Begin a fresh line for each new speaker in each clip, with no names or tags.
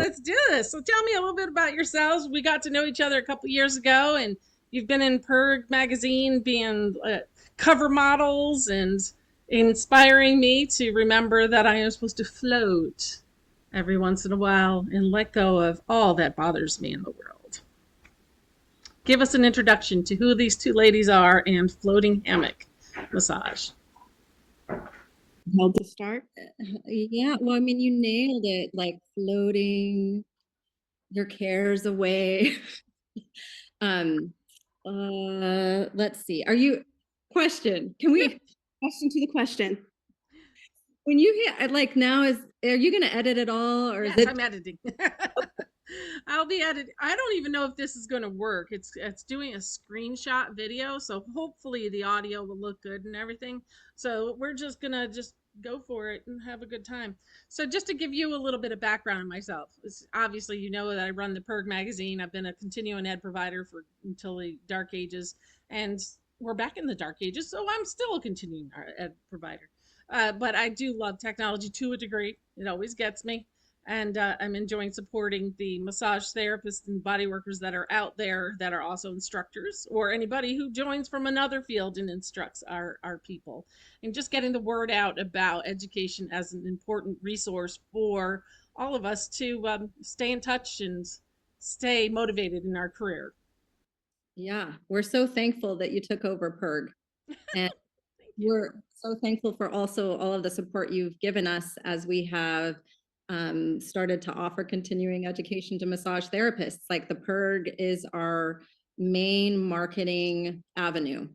let's do this. So tell me a little bit about yourselves. We got to know each other a couple years ago, and you've been in Perg magazine being cover models and inspiring me to remember that I am supposed to float every once in a while and let go of all that bothers me in the world. Give us an introduction to who these two ladies are and floating hammock massage.
Held to start.
Yeah, well, I mean, you nailed it, like floating your cares away. um, let's see. Question? Can we
Question to the question.
when you hit like now are you gonna edit it all or
Yes,
is it?
I'm editing. I'll be editing. I don't even know if this is going to work. It's doing a screenshot video, so hopefully the audio will look good and everything. So we're just gonna just go for it and have a good time. So just to give you a little bit of background on myself, obviously you know that I run the Perg magazine. I've been a continuing ed provider for until the dark ages, and we're back in the dark ages, so I'm still a continuing ed provider. But I do love technology to a degree. It always gets me. And I'm enjoying supporting the massage therapists and body workers that are out there that are also instructors, or anybody who joins from another field and instructs our people. And just getting the word out about education as an important resource for all of us to stay in touch and stay motivated in our career.
Yeah, we're so thankful that you took over Perg, and we're so thankful for also all of the support you've given us as we have started to offer continuing education to massage therapists. Like the Perg is our main marketing avenue.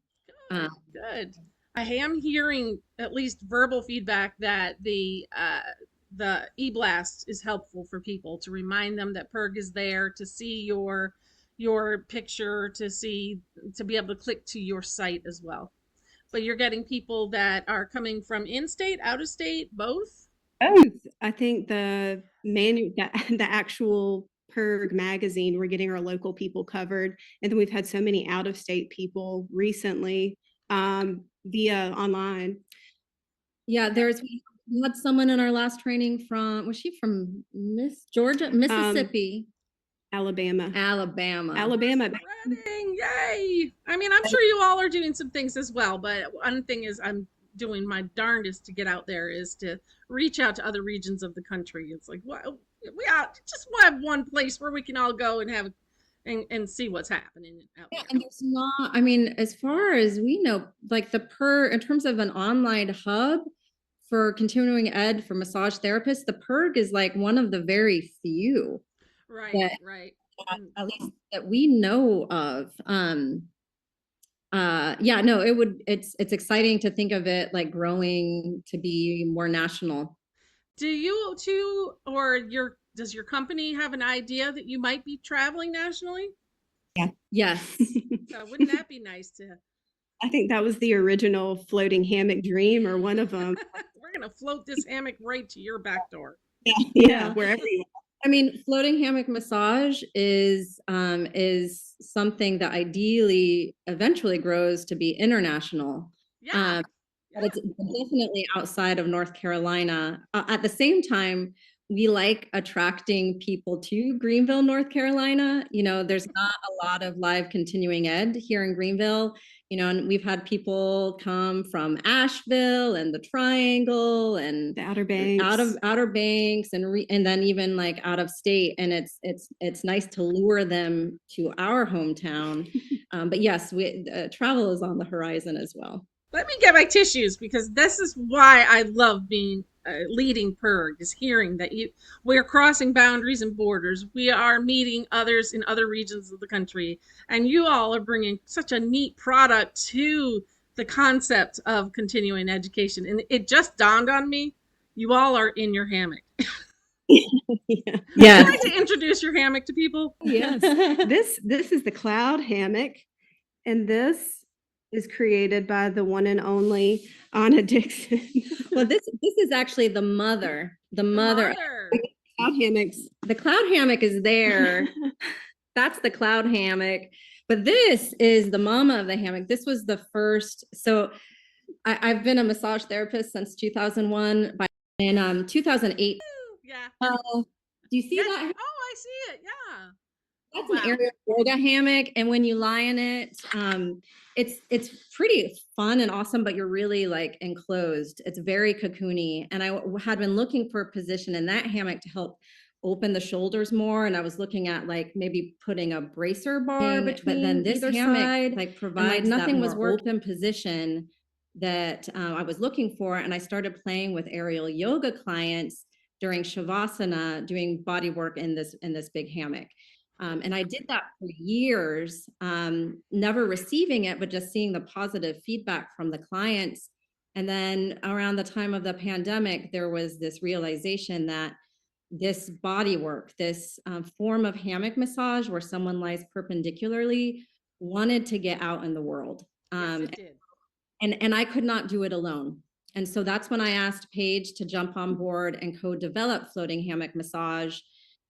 Good. I am hearing at least verbal feedback that the e-blast is helpful for people to remind them that Perg is there, to see your picture, to be able to click to your site as well. But you're getting people that are coming from in-state, out of state, both?
Both. I think the actual Perg magazine, we're getting our local people covered. And then we've had so many out of state people recently via online.
Yeah, we had someone in our last training was she from Georgia, Mississippi,
Alabama.
Alabama.
Spreading, yay! I mean, I'm sure you all are doing some things as well, but one thing is I'm doing my darndest to get out there is to reach out to other regions of the country. It's like, well, just have one place where we can all go and have and see what's happening out
Yeah,
there.
and there's not, I mean, as far as we know, like in terms of an online hub for continuing ed for massage therapists, the Perg is like one of the very few
Right,
that
right.
at least that we know of. Yeah, no, it's exciting to think of it like growing to be more national.
Do you two or does your company have an idea that you might be traveling nationally?
Yeah.
Yes.
Wouldn't that be nice to?
I think that was the original floating hammock dream, or one of them.
We're gonna float this hammock right to your back door.
Yeah, wherever you are.
I mean, floating hammock massage is something that ideally eventually grows to be international.
Yeah.
But it's definitely outside of North Carolina. At the same time, we like attracting people to Greenville, North Carolina. You know, there's not a lot of live continuing ed here in Greenville. You know, and we've had people come from Asheville and the Triangle and
the Outer Banks,
Outer Banks, and then even like out of state. And it's nice to lure them to our hometown. But yes, travel is on the horizon as well.
Let me get my tissues because this is why I love being leading Perg, is hearing that we're crossing boundaries and borders. We are meeting others in other regions of the country, and you all are bringing such a neat product to the concept of continuing education. And it just dawned on me, you all are in your hammock.
yeah.
Would you like to introduce your hammock to people?
Yes. This is the cloud hammock, and this is created by the one and only Anna Dixon.
Well, this is actually the mother.
Cloud hammocks.
The cloud hammock is there. That's the cloud hammock. But this is the mama of the hammock. This was the first. So I've been a massage therapist since 2001. In 2008,
Yeah.
Do you see
Yeah.
that?
Oh, I see it. Yeah. Oh,
That's an
wow.
aerial yoga hammock, and when you lie in it, it's pretty fun and awesome, but you're really like enclosed. It's very cocoony, and I had been looking for a position in that hammock to help open the shoulders more, and I was looking at like maybe putting a bracer bar between, but then this hammock side, like provides like nothing was open position that I was looking for, and I started playing with aerial yoga clients during shavasana, doing body work in this big hammock. And I did that for years, never receiving it, but just seeing the positive feedback from the clients. And then around the time of the pandemic, there was this realization that this body work, this form of hammock massage where someone lies perpendicularly, wanted to get out in the world.
Yes, it did.
And I could not do it alone. And so that's when I asked Paige to jump on board and co-develop floating hammock massage.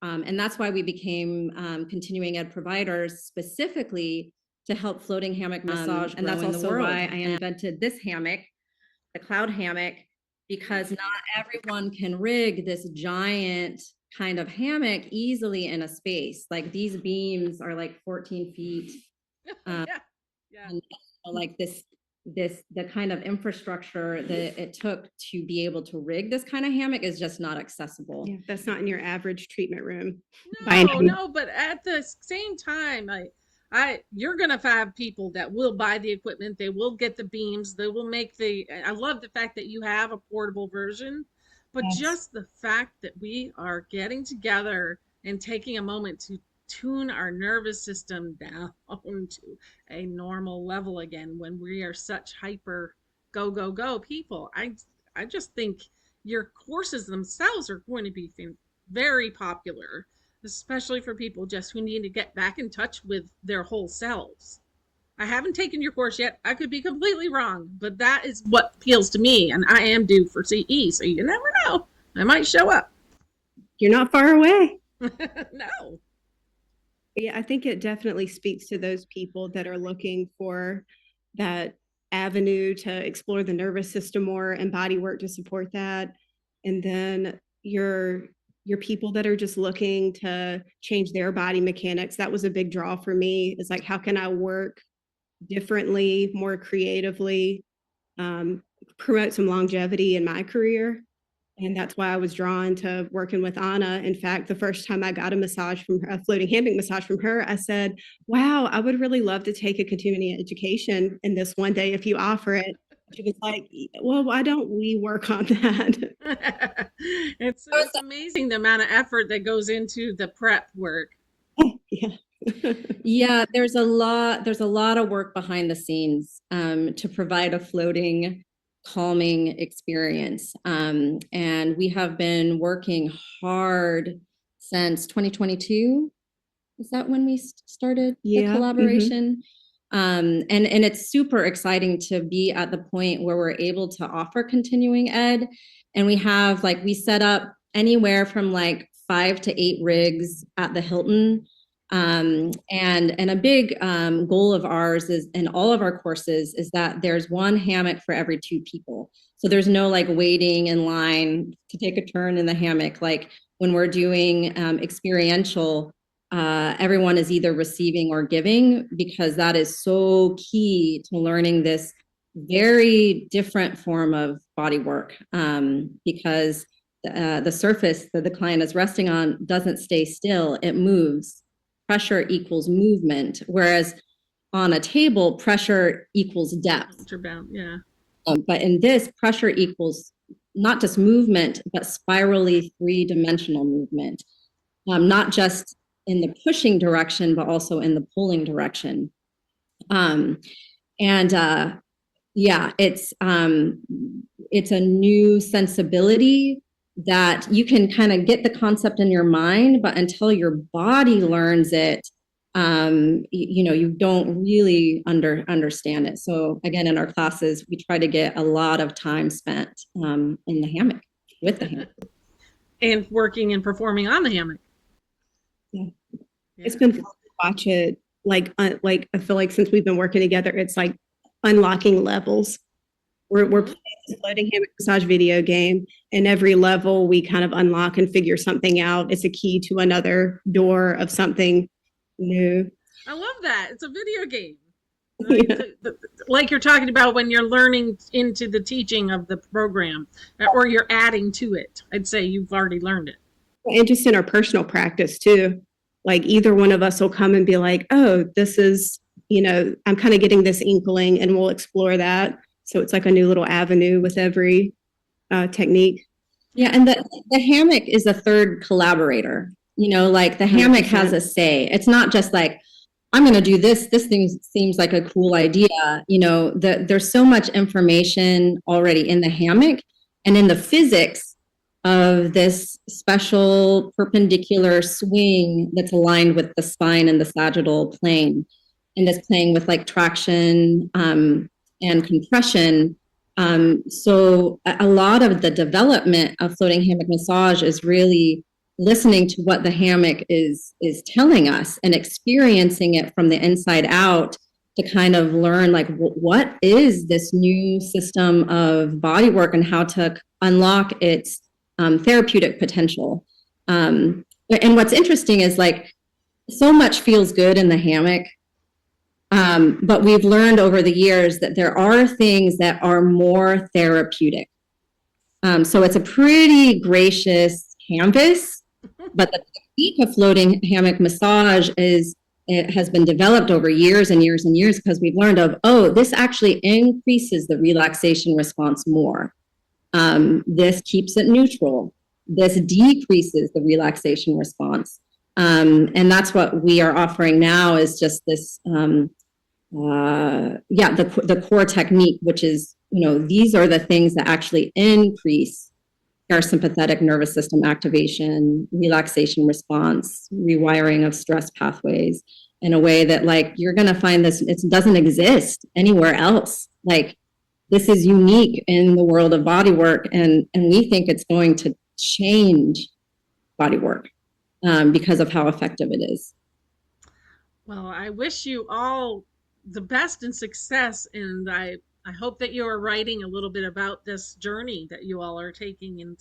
And that's why we became continuing ed providers specifically to help floating hammock massage. And that's also why I invented this hammock, the cloud hammock, because not everyone can rig this giant kind of hammock easily in a space. Like these beams are like 14 feet.
Yeah. Yeah.
And like the kind of infrastructure that it took to be able to rig this kind of hammock is just not accessible.
Yeah, that's not in your average treatment room.
No, but at the same time, you're gonna have people that will buy the equipment, they will get the beams, they will make I love the fact that you have a portable version, but
Yes.
just the fact that we are getting together and taking a moment to tune our nervous system down to a normal level again when we are such hyper go people. I just think your courses themselves are going to be very popular, especially for people just who need to get back in touch with their whole selves. I haven't taken your course yet. I could be completely wrong, but that is what appeals to me, and I am due for CE, so you never know. I might show up.
You're not far away.
No.
Yeah, I think it definitely speaks to those people that are looking for that avenue to explore the nervous system more and body work to support that. And then your people that are just looking to change their body mechanics. That was a big draw for me. Is like, how can I work differently, more creatively, promote some longevity in my career? And that's why I was drawn to working with Anna. In fact, the first time I got a massage from her, a floating hammock massage from her, I said, wow, I would really love to take a continuing education in this one day if you offer it. She was like, well, why don't we work on that?
It's amazing the amount of effort that goes into the prep work.
Yeah.
Yeah, there's a lot of work behind the scenes to provide a floating calming experience. And we have been working hard since 2022. Is that when we started the collaboration? And it's super exciting to be at the point where we're able to offer continuing ed. And we have we set up anywhere from like 5 to 8 rigs at the Hilton. And a big goal of ours is in all of our courses is that there's one hammock for every 2 people. So there's no like waiting in line to take a turn in the hammock. Like when we're doing experiential, everyone is either receiving or giving, because that is so key to learning this very different form of body work, because the surface that the client is resting on doesn't stay still, it moves. Pressure equals movement, whereas on a table, pressure equals depth.
Yeah.
But in this, pressure equals not just movement, but spirally 3-dimensional movement, not just in the pushing direction, but also in the pulling direction. Yeah, it's a new sensibility that you can kind of get the concept in your mind, but until your body learns it, you don't really understand it. So again, in our classes, we try to get a lot of time spent in the hammock, with the hammock.
And working and performing on the hammock.
Yeah. It's been fun to watch it. Like I feel like since we've been working together, it's like unlocking levels. We're
Mhm.
playing this floating hammock massage video game, and every level we kind of unlock and figure something out. It's a key to another door of something new.
I love that. It's a video game. Right?
Yeah.
Like you're talking about when you're learning into the teaching of the program or you're adding to it. I'd say you've already learned it.
And just in our personal practice too. Like either one of us will come and be like, oh, this is, I'm kind of getting this inkling and we'll explore that. So it's like a new little avenue with every technique.
Yeah, and the hammock is a third collaborator. Like the hammock has a say. It's not just like, I'm going to do this. This thing seems like a cool idea. There's so much information already in the hammock and in the physics of this special perpendicular swing that's aligned with the spine and the sagittal plane, and that's playing with like traction and compression. So a lot of the development of floating hammock massage is really listening to what the hammock is telling us and experiencing it from the inside out to kind of learn like what is this new system of body work and how to unlock its therapeutic potential. And what's interesting is like so much feels good in the hammock. But we've learned over the years that there are things that are more therapeutic. So it's a pretty gracious canvas, but the technique of floating hammock massage it has been developed over years and years and years because we've learned this actually increases the relaxation response more. This keeps it neutral. This decreases the relaxation response. And that's what we are offering now is just this, the core technique, which is, these are the things that actually increase parasympathetic nervous system activation, relaxation response, rewiring of stress pathways in a way that like, you're going to find this, it doesn't exist anywhere else. Like this is unique in the world of body work. And we think it's going to change body work because of how effective it is.
Well, I wish you all the best and success, and I hope that you are writing a little bit about this journey that you all are taking, and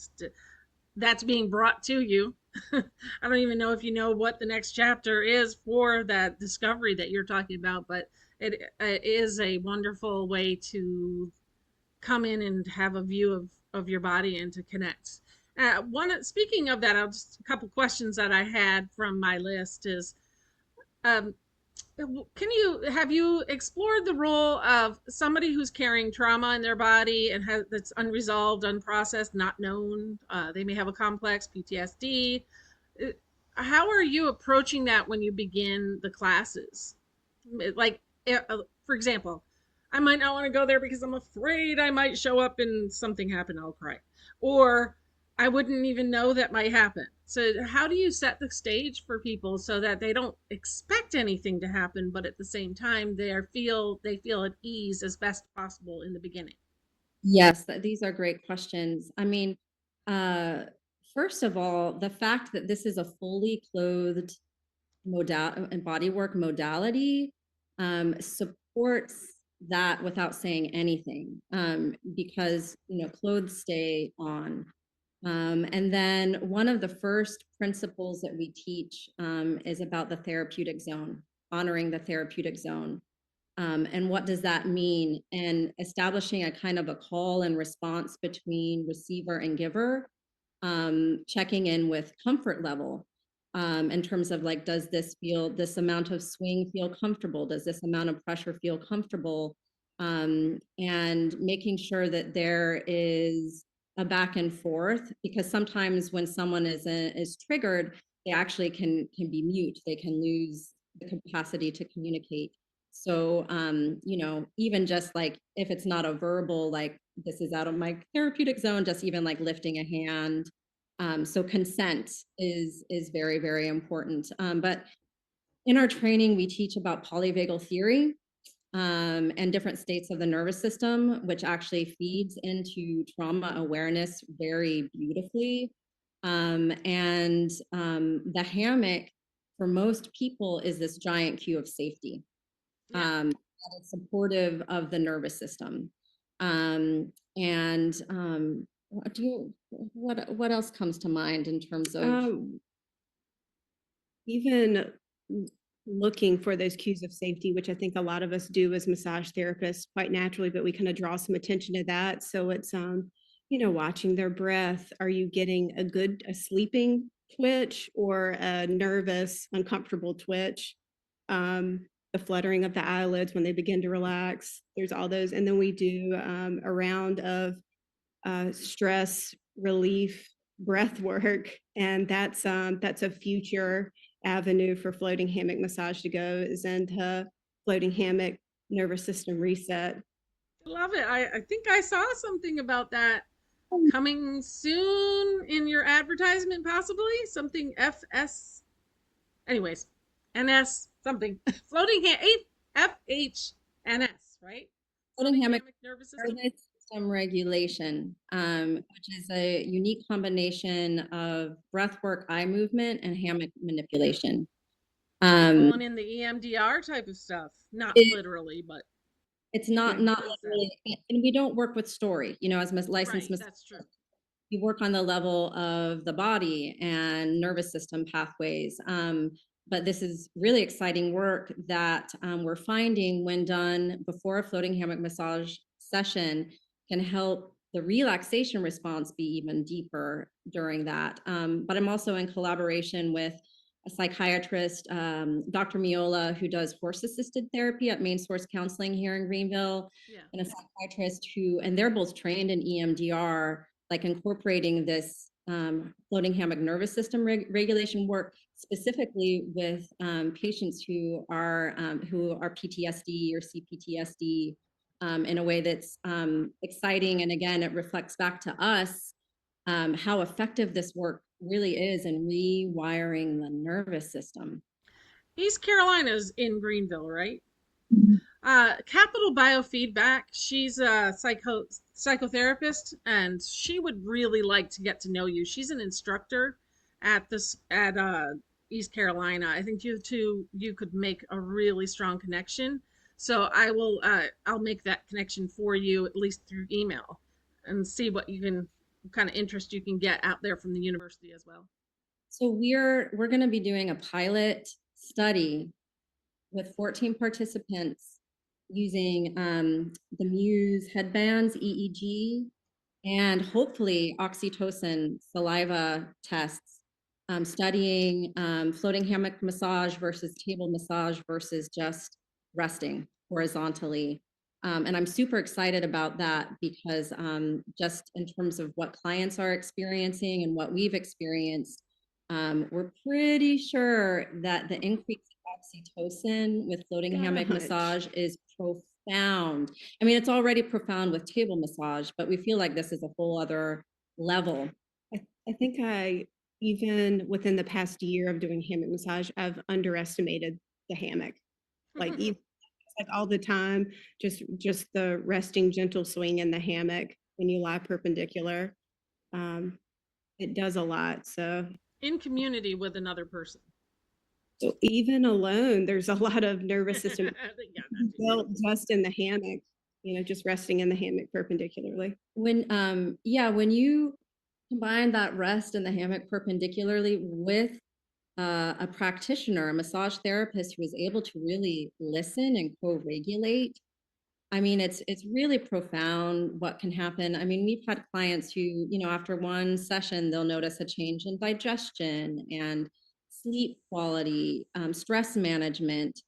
that's being brought to you. I don't even know if you know what the next chapter is for that discovery that you're talking about, but it is a wonderful way to come in and have a view of your body and to connect. Speaking of that, I'll just a couple questions that I had from my list is um, have you explored the role of somebody who's carrying trauma in their body and that's unresolved, unprocessed, not known? They may have a complex PTSD. Uh, How are you approaching that when you begin the classes? Like, for example, I might not want to go there because I'm afraid I might show up and something happen, I'll cry. Or I wouldn't even know that might happen. So how do you set the stage for people so that they don't expect anything to happen, but at the same time they feel at ease as best possible in the beginning?
Yes, these are great questions. I mean, uh, first of all, the fact that this is a fully clothed and bodywork modality supports that without saying anything because clothes stay on. And then one of the first principles that we teach is about the therapeutic zone, honoring the therapeutic zone. And what does that mean? And establishing a kind of a call and response between receiver and giver, checking in with comfort level in terms of like, does this amount of swing feel comfortable? Does this amount of pressure feel comfortable? And making sure that there is a back and forth, because sometimes when someone is triggered, they actually can be mute. They can lose the capacity to communicate. So, even just like if it's not a verbal, like this is out of my therapeutic zone, just even like lifting a hand. So consent is very, very important. But in our training, we teach about polyvagal theory and different states of the nervous system, which actually feeds into trauma awareness very beautifully. The hammock for most people is this giant cue of safety.
Yeah.
That is supportive of the nervous system. And what else comes to mind in terms of
Even looking for those cues of safety, which I think a lot of us do as massage therapists quite naturally, but we kind of draw some attention to that. So it's watching their breath. Are you getting a sleeping twitch or a nervous, uncomfortable twitch? The fluttering of the eyelids when they begin to relax. There's all those. And then we do a round of stress relief breath work, and that's a future avenue for floating hammock massage to go, is into floating hammock nervous system reset.
Love it. I think I saw something about that coming soon in your advertisement, possibly something FS. Anyways, NS something floating FHNS, right?
floating
Floating
hammock
hammock nervous system.
nervous system regulation, which is a unique combination of breath work, eye movement, and hammock manipulation.
Pulling in the EMDR type of stuff, not
It,
literally, but
it's
you
not
can
not
concept.
literally, and we don't work with story, as licensed
Right,
massage.
that's true.
We work on the level of the body and nervous system pathways. But this is really exciting work that we're finding when done before a floating hammock massage session can help the relaxation response be even deeper during that. But I'm also in collaboration with a psychiatrist, Dr. Miola, who does horse-assisted therapy at Main Source Counseling here in Greenville,
Yeah.
and a psychiatrist and they're both trained in EMDR, like incorporating this floating hammock nervous system regulation work specifically with patients who are PTSD or CPTSD, in a way that's exciting. And again, it reflects back to us how effective this work really is in rewiring the nervous system.
East Carolina's in Greenville, right? Capital Biofeedback. She's a psychotherapist, and she would really like to get to know you. She's an instructor at East Carolina. I think you could make a really strong connection. So I'll make that connection for you, at least through email, and see what kind of interest you can get out there from the university as well.
So we're going to be doing a pilot study with 14 participants using the Muse headbands, EEG, and hopefully oxytocin saliva tests, studying floating hammock massage versus table massage versus just resting horizontally. And I'm super excited about that because just in terms of what clients are experiencing and what we've experienced, we're pretty sure that the increase of oxytocin with floating hammock massage is profound. I mean, it's already profound with table massage, but we feel like this is a whole other level.
I think even within the past year of doing hammock massage, I've underestimated the hammock. Like like all the time, just the resting gentle swing in the hammock when you lie perpendicular. It does a lot.
In community with another person.
So even alone, there's a lot of nervous system
Yeah,
built just in the hammock, just resting in the hammock perpendicularly.
When you combine that rest in the hammock perpendicularly with a practitioner, a massage therapist who is able to really listen and co-regulate, I mean, it's really profound what can happen. I mean, we've had clients who, after one session, they'll notice a change in digestion and sleep quality, stress management,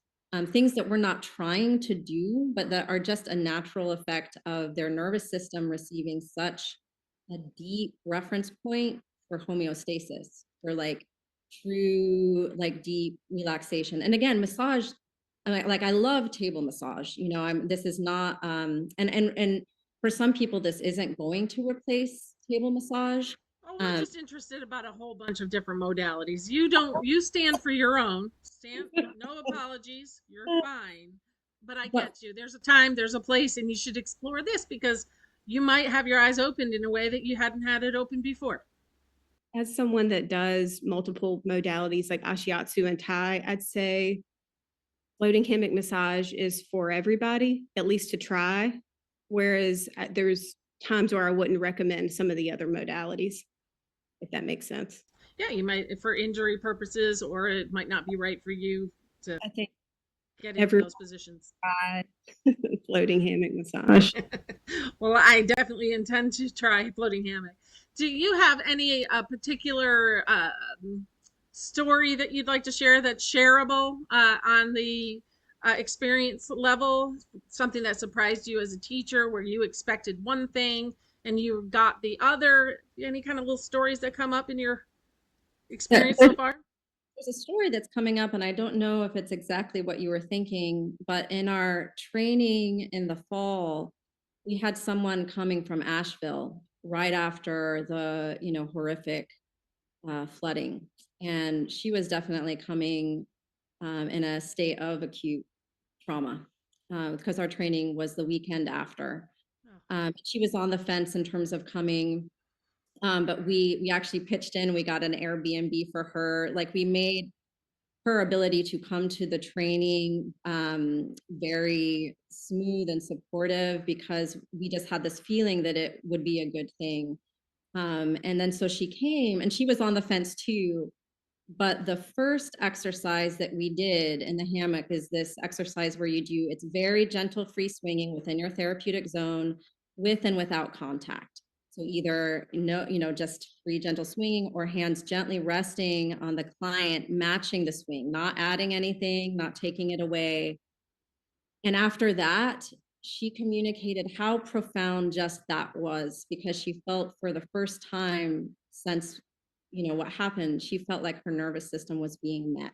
things that we're not trying to do, but that are just a natural effect of their nervous system receiving such a deep reference point for homeostasis, for like true, like deep relaxation. And again, massage, like I love table massage, this is not and for some people this isn't going to replace table massage.
Oh, we're just interested about a whole bunch of different modalities. You stand for your own. No apologies. You're fine. But I get you. There's a time, there's a place, and you should explore this because you might have your eyes opened in a way that you hadn't had it open before.
As someone that does multiple modalities like Ashiatsu and Thai, I'd say floating hammock massage is for everybody, at least to try. whereas there's times where I wouldn't recommend some of the other modalities, if that makes sense.
Yeah, you might for injury purposes, or it might not be right for you to
I think
get into
everyone
those positions.
tried floating hammock massage.
Well, I definitely intend to try floating hammock. Do you have any particular story that you'd like to share that's shareable on the experience level? Something that surprised you as a teacher, where you expected one thing and you got the other? Any kind of little stories that come up in your experience so far?
There's a story that's coming up, and I don't know if it's exactly what you were thinking, but in our training in the fall, we had someone coming from Asheville right after the, horrific flooding. And she was definitely coming in a state of acute trauma because our training was the weekend after.
Oh,
She was on the fence in terms of coming, but we actually pitched in. We got an Airbnb for her. Like we made her ability to come to the training very smooth and supportive because we just had this feeling that it would be a good thing. And then so she came and she was on the fence too. But the first exercise that we did in the hammock is this exercise where it's very gentle free swinging within your therapeutic zone with and without contact. So either no, just free gentle swinging or hands gently resting on the client, matching the swing, not adding anything, not taking it away. And after that, she communicated how profound just that was because she felt for the first time since what happened, she felt like her nervous system was being met.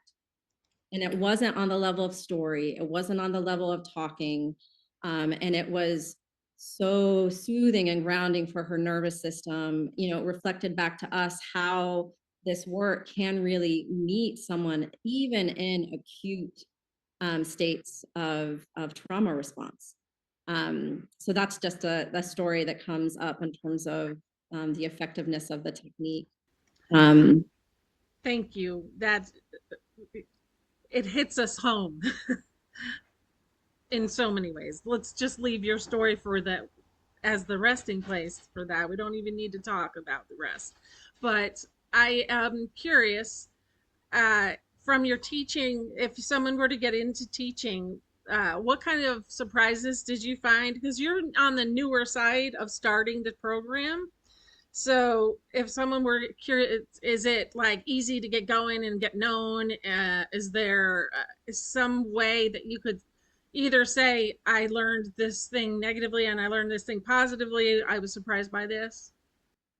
And it wasn't on the level of story, it wasn't on the level of talking. And it was so soothing and grounding for her nervous system. It reflected back to us how this work can really meet someone even in acute states of trauma response. So that's just a story that comes up in terms of the effectiveness of the technique. Um,
thank you. That it hits us home in so many ways. Let's just leave your story for that as the resting place for that. We don't even need to talk about the rest. But I am curious uh, from your teaching, if someone were to get into teaching, what kind of surprises did you find? Because you're on the newer side of starting the program. So if someone were curious, is it like easy to get going and get known? Is there some way that you could either say, I learned this thing negatively and I learned this thing positively? I was surprised by this.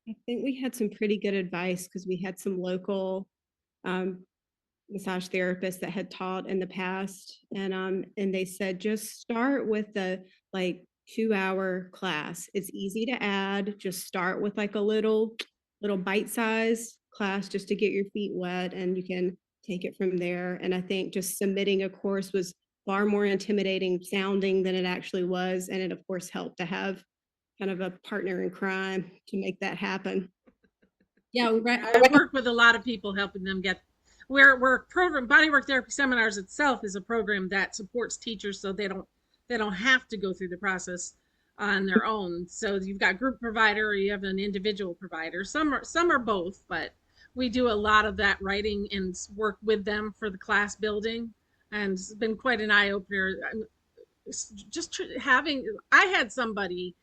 I think we had some pretty good advice because we had some local um, massage therapists that had taught in the past, and they said just start with the like 2 hour class. It's easy to add. Just start with like a little bite size class just to get your feet wet, and you can take it from there. And I think just submitting a course was far more intimidating sounding than it actually was, and it of course helped to have kind of a partner in crime to make that happen.
yeah, we re-
I've worked with a lot of people helping them get where program bodywork therapy seminars itself is a program that supports teachers so they don't have to go through the process on their own. So you've got group provider or you have an individual provider. Some are both, but we do a lot of that writing and work with them for the class building, and it's been quite an eye opener. Just having I had somebody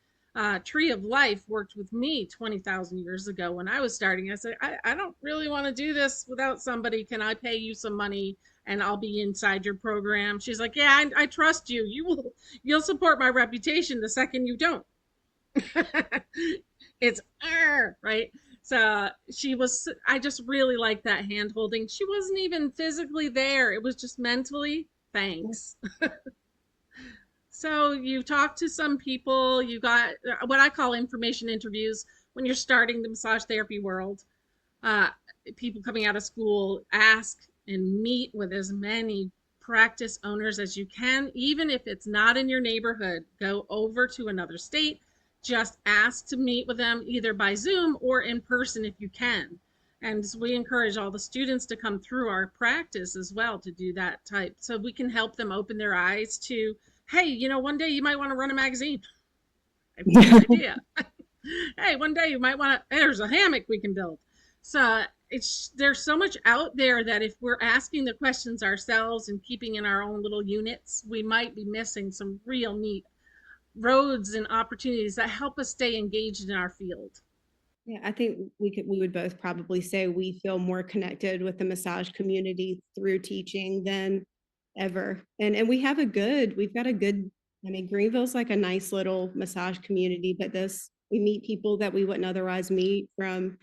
Tree of Life worked with me 20,000 years ago when I was starting. I said, I don't really want to do this without somebody. Can I pay you some money and I'll be inside your program? She's like, yeah, I trust you. You'll support my reputation the second you don't. It's right. So I just really like that hand holding. She wasn't even physically there. It was just mentally. Thanks. So you talk to some people, you got what I call information interviews when you're starting the massage therapy world. Uh, People coming out of school, ask and meet with as many practice owners as you can, even if it's not in your neighborhood. Go over to another state, just ask to meet with them either by Zoom or in person if you can. And we encourage all the students to come through our practice as well to do that type so we can help them open their eyes to, hey, one day you might want to run a magazine. I have no idea. Hey, one day you might want to, there's a hammock we can build. So there's so much out there that if we're asking the questions ourselves and keeping in our own little units, we might be missing some real neat roads and opportunities that help us stay engaged in our field.
Yeah, I think we would both probably say we feel more connected with the massage community through teaching than ever. And we've got a good, I mean, Greenville's like a nice little massage community, but we meet people that we wouldn't otherwise meet from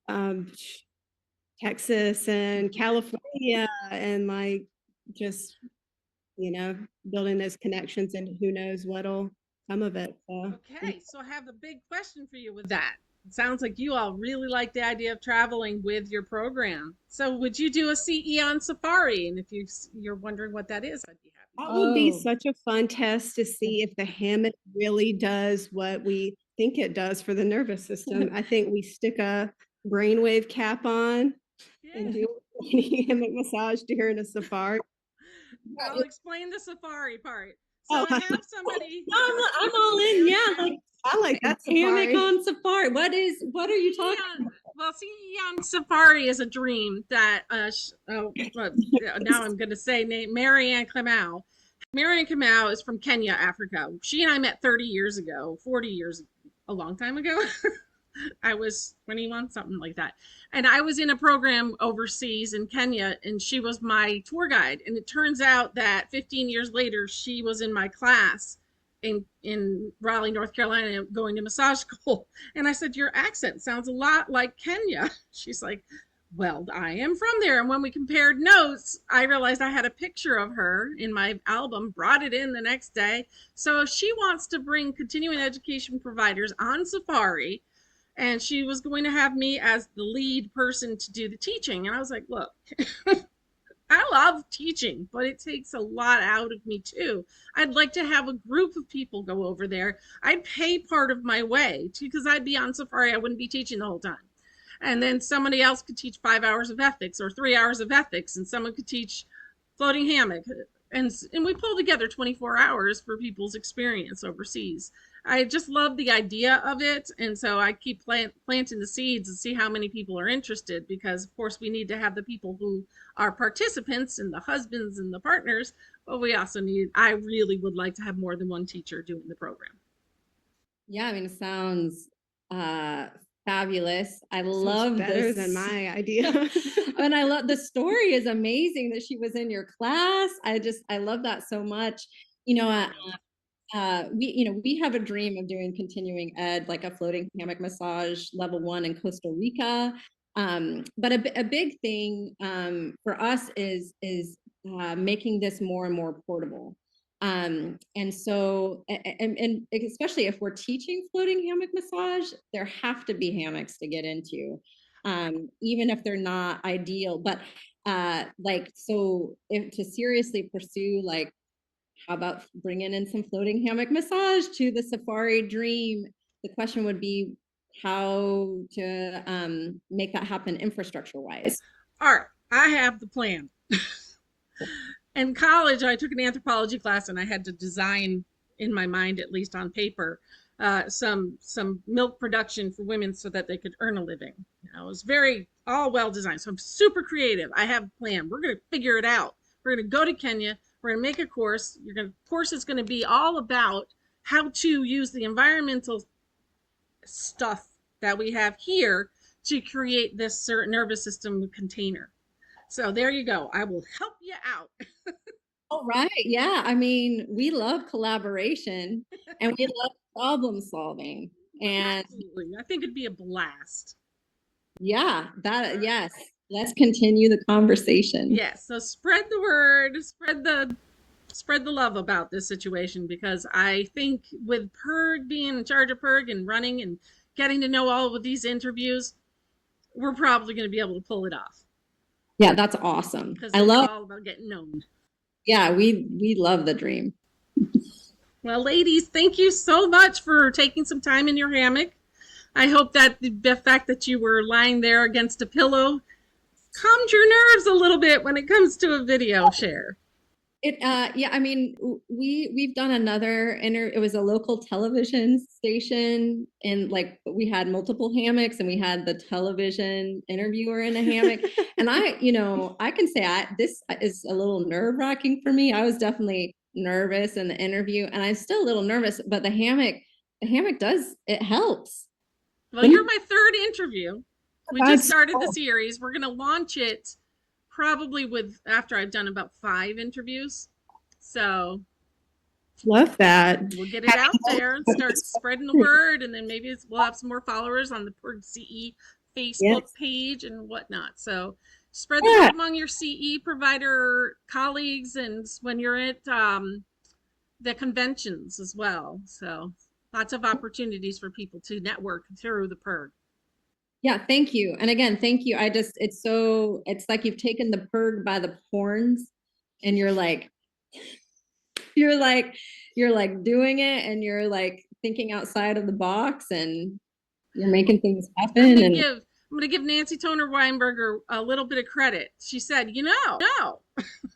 um, Texas and California, and like just, building those connections, and who knows what'll come of it. So
Okay, so I have a big question for you with that. It sounds like you all really like the idea of traveling with your program. So would you do a CE on Safari? And if you're wondering what that is, I'd be happy
that
to.
would be
Oh,
such a fun test to see if the hammock really does what we think it does for the nervous system. I think we stick a brainwave cap on and
Yeah,
do a hammock massage during a safari.
I'll explain the Safari part. So
Oh,
I have somebody.
I'm all in. Yeah, like
I like that
hammock
safari.
on safari. What are you talking about?
Well, CE on Safari is a dream that now I'm going to say name Marianne Kamau. Marianne Kamau is from Kenya, Africa. She and I met 30 years ago, 40 years, a long time ago. I was 21, something like that. And I was in a program overseas in Kenya, and she was my tour guide. And it turns out that 15 years later, she was in my class in Raleigh, North Carolina, going to massage school. And I said, "Your accent sounds a lot like Kenya." She's like, "Well, I am from there." And when we compared notes, I realized I had a picture of her in my album, brought it in the next day. So she wants to bring continuing education providers on Safari, and she was going to have me as the lead person to do the teaching. And I was like, "Look, I love teaching, but it takes a lot out of me too. I'd like to have a group of people go over there. I'd pay part of my way because I'd be on Safari. I wouldn't be teaching the whole time. And then somebody else could teach 5 hours of ethics or 3 hours of ethics, and someone could teach floating hammock. And we pull together 24 hours for people's experience overseas. I just love the idea of it. And so I keep planting the seeds and see how many people are interested, because of course we need to have the people who are participants and the husbands and the partners, but we also I really would like to have more than one teacher doing the program.
Yeah, I mean, it sounds uh fabulous. I
Sounds
love
better
this.
than my idea.
And I love the story is amazing that she was in your class. I love that so much. You know, we have a dream of doing continuing ed, like a floating hammock massage level 1 in Costa Rica. But a big thing for us is making this more and more portable. And so, and especially if we're teaching floating hammock massage, there have to be hammocks to get into, even if they're not ideal. But so if to seriously pursue, like, how about bringing in some floating hammock massage to the Safari dream? The question would be how to make that happen infrastructure wise.
All right, I have the plan. In college, I took an anthropology class, and I had to design, in my mind, at least on paper, some milk production for women so that they could earn a living. It was very all well designed. So I'm super creative. I have a plan. We're going to figure it out. We're going to go to Kenya. We're going to make a course. Course is going to be all about how to use the environmental stuff that we have here to create this nervous system container. So there you go. I will help you out.
All right. Yeah. I mean, we love collaboration and we love problem solving. And
Absolutely. I think it'd be a blast.
yeah, yes. Let's continue the conversation.
Yes. So spread the word, spread the love about this situation, because I think with Perg being in charge of Perg and running and getting to know all of these interviews, we're probably going to be able to pull it off.
Yeah, that's awesome.
Because
I
it's
love,
all about getting known.
yeah, we love the dream.
Well, ladies, thank you so much for taking some time in your hammock. I hope that the fact that you were lying there against a pillow calmed your nerves a little bit when it comes to a video share.
Yeah, I mean, we've done another it was a local television station, and like we had multiple hammocks, and we had the television interviewer in a hammock. And I can say this is a little nerve-wracking for me. I was definitely nervous in the interview, and I'm still a little nervous, but the hammock it helps.
Well, you're my third interview. We just
That's
started the
cool.
series. We're going to launch it probably after I've done about 5 interviews. So
Love that.
we'll get it out there and start spreading the word, and then maybe we'll have some more followers on the PERG CE Facebook
Yes.
page and whatnot. So spread the
Yeah.
word among your CE provider colleagues, and when you're at the conventions as well. So lots of opportunities for people to network through the PERG.
Yeah, thank you. And again, thank you. It's like you've taken the PERG by the horns, and you're like doing it, and you're like thinking outside of the box, and you're making things happen.
I'm gonna give Nancy Toner Weinberger a little bit of credit. She said,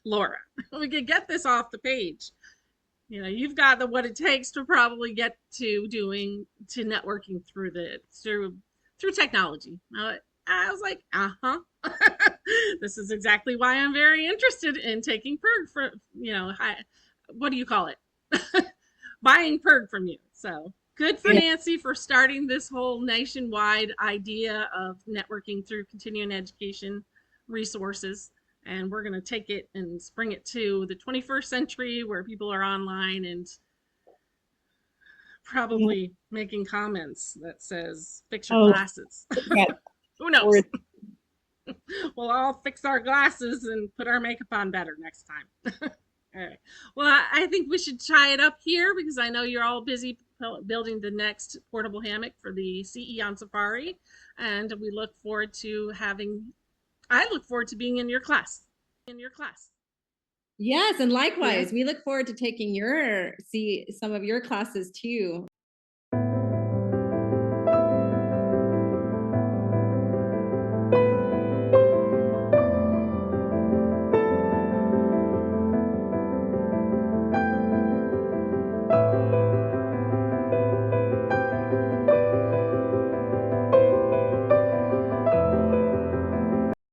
Laura, we could get this off the page. You've got what it takes to probably get to networking through technology. I was like, this is exactly why I'm very interested in taking PERG for, what do you call it? Buying PERG from you. So good for
Yeah.
Nancy for starting this whole nationwide idea of networking through continuing education resources. And we're going to take it and bring it to the 21st century where people are online and probably making comments that says, fix your
Oh,
glasses.
yeah.
Who knows? We'll all fix our glasses and put our makeup on better next time. All right. Well, I think we should tie it up here because I know you're all busy building the next portable hammock for the CE on Safari. And we look forward to I look forward to being in your class.
Yes, and likewise,
Yeah.
we look forward to taking some of your classes too.